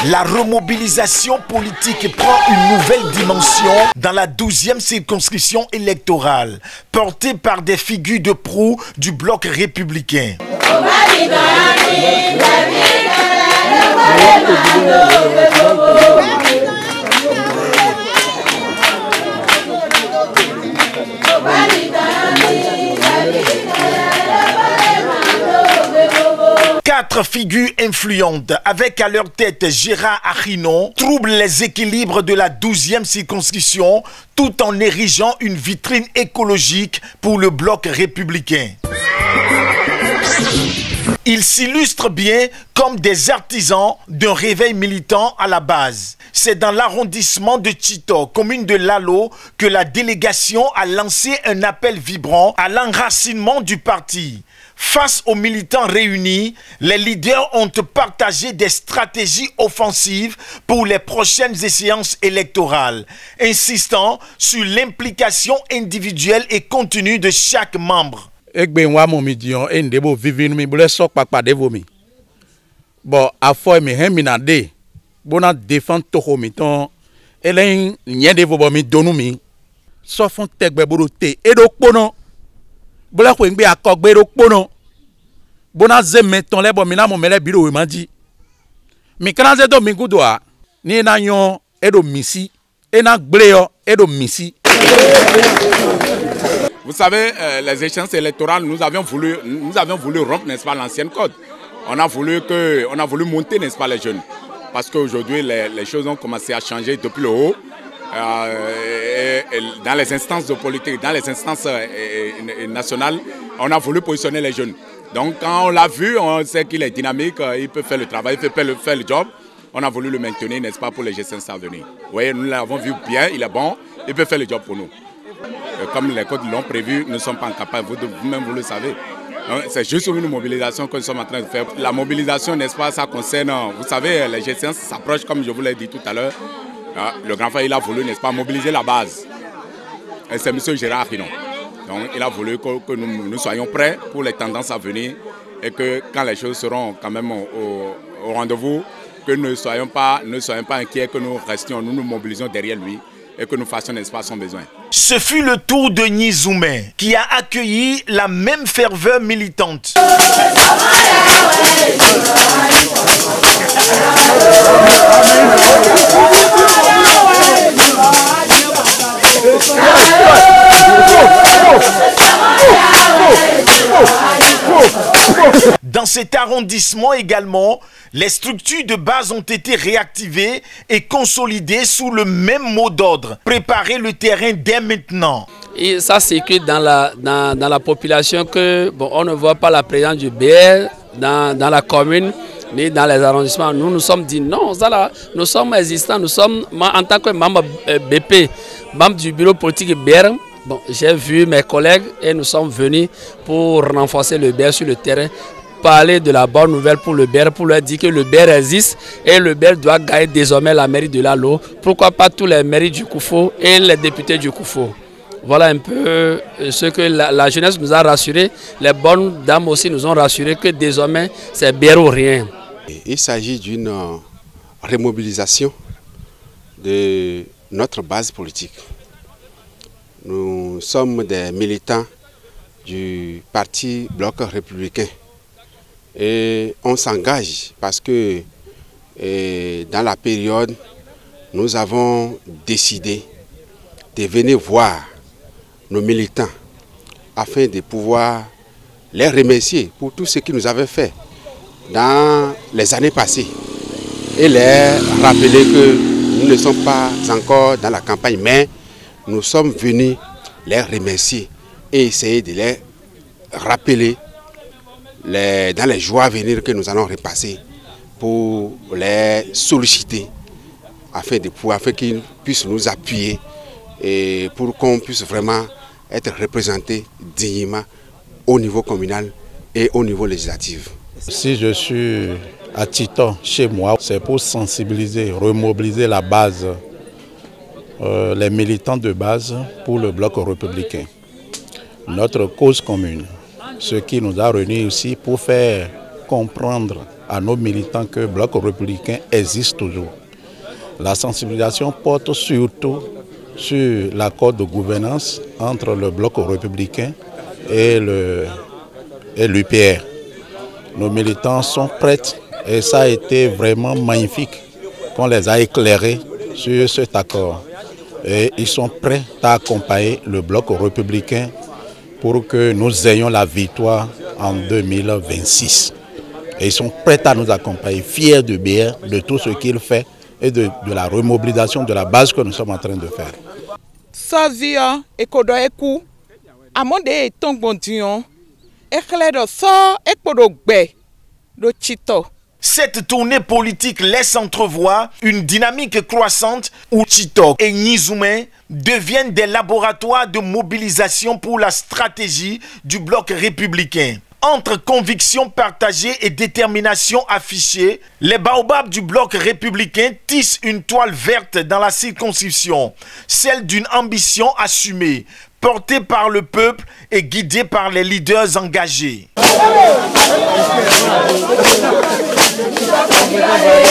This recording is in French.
La remobilisation politique prend une nouvelle dimension dans la 12e circonscription électorale, portée par des figures de proue du bloc républicain. Quatre figures influentes, avec à leur tête Gérard Achinon, troublent les équilibres de la 12e circonscription tout en érigeant une vitrine écologique pour le bloc républicain. Ils s'illustrent bien comme des artisans d'un réveil militant à la base. C'est dans l'arrondissement de Tchito, commune de Lalo, que la délégation a lancé un appel vibrant à l'enracinement du parti. Face aux militants réunis, les leaders ont partagé des stratégies offensives pour les prochaines échéances électorales, insistant sur l'implication individuelle et continue de chaque membre. Bon, à fois me heminade, bon à défendre tohomiton, elen n'y de vos bomi donumi, sauf un tegbeborote, et donc bono, bola kwengbe à cogbero bono, bona zemeton les bomina mon mele biro m'a dit, mais quand c'est domingo doa, ni na yon, et do misi, et na gbleo, et do misi. Vous savez, les échéances électorales, nous avions voulu rompre, n'est-ce pas, l'ancienne code. On a voulu monter, n'est-ce pas, les jeunes. Parce qu'aujourd'hui, les choses ont commencé à changer depuis le haut. Dans les instances de politique, dans les instances nationales, on a voulu positionner les jeunes. Donc, quand on l'a vu, on sait qu'il est dynamique, il peut faire le travail, il peut faire le job. On a voulu le maintenir, n'est-ce pas, pour les G5 à venir. Vous voyez, nous l'avons vu bien, il est bon, il peut faire le job pour nous. Comme les codes l'ont prévu, nous ne sommes pas incapables, vous-même vous le savez. C'est juste une mobilisation que nous sommes en train de faire. La mobilisation, n'est-ce pas, ça concerne, vous savez, les G5 s'approchent, comme je vous l'ai dit tout à l'heure. Le grand frère, il a voulu, n'est-ce pas, mobiliser la base. Et c'est M. Gérard Achinon. Donc, il a voulu que nous soyons prêts pour les tendances à venir et que quand les choses seront quand même au rendez-vous, que nous ne soyons pas inquiets, que nous restions, nous nous mobilisions derrière lui et que nous fassions, n'est-ce pas, son besoin. Ce fut le tour de Nizoumé qui a accueilli la même ferveur militante. Dans cet arrondissement également, les structures de base ont été réactivées et consolidées sous le même mot d'ordre. Préparer le terrain dès maintenant. Et ça circule dans la population que bon, on ne voit pas la présence du BR dans la commune ni dans les arrondissements. Nous nous sommes dit non, ça là, nous sommes existants, nous sommes en tant que membre BP, membre du bureau politique BR. Bon, j'ai vu mes collègues et nous sommes venus pour renforcer le BR sur le terrain, parler de la bonne nouvelle pour le BR, pour leur dire que le BR existe et le BR doit gagner désormais la mairie de Lalo. Pourquoi pas tous les mairies du Koufo et les députés du Koufo. Voilà un peu ce que la jeunesse nous a rassuré. Les bonnes dames aussi nous ont rassuré que désormais c'est BR ou rien. Il s'agit d'une remobilisation de notre base politique. Nous sommes des militants du parti Bloc républicain et on s'engage parce que dans la période, nous avons décidé de venir voir nos militants afin de pouvoir les remercier pour tout ce qu'ils nous avaient fait dans les années passées et les rappeler que nous ne sommes pas encore dans la campagne, mais nous sommes venus les remercier et essayer de les rappeler dans les jours à venir que nous allons repasser pour les solliciter afin qu'ils puissent nous appuyer et pour qu'on puisse vraiment être représentés dignement au niveau communal et au niveau législatif. Si je suis à Tito, chez moi, c'est pour sensibiliser, remobiliser la base, les militants de base pour le bloc républicain. Notre cause commune, ce qui nous a réunis ici pour faire comprendre à nos militants que le bloc républicain existe toujours. La sensibilisation porte surtout sur l'accord de gouvernance entre le bloc républicain et l'UPR. Nos militants sont prêts et ça a été vraiment magnifique qu'on les a éclairés sur cet accord. Et ils sont prêts à accompagner le bloc républicain pour que nous ayons la victoire en 2026. Et ils sont prêts à nous accompagner, fiers de BR, de tout ce qu'il fait et de la remobilisation de la base que nous sommes en train de faire. Cette tournée politique laisse entrevoir une dynamique croissante où Tito et Nizoumen deviennent des laboratoires de mobilisation pour la stratégie du bloc républicain. Entre convictions partagées et détermination affichée, les baobabs du bloc républicain tissent une toile verte dans la circonscription, celle d'une ambition assumée, portée par le peuple et guidée par les leaders engagés.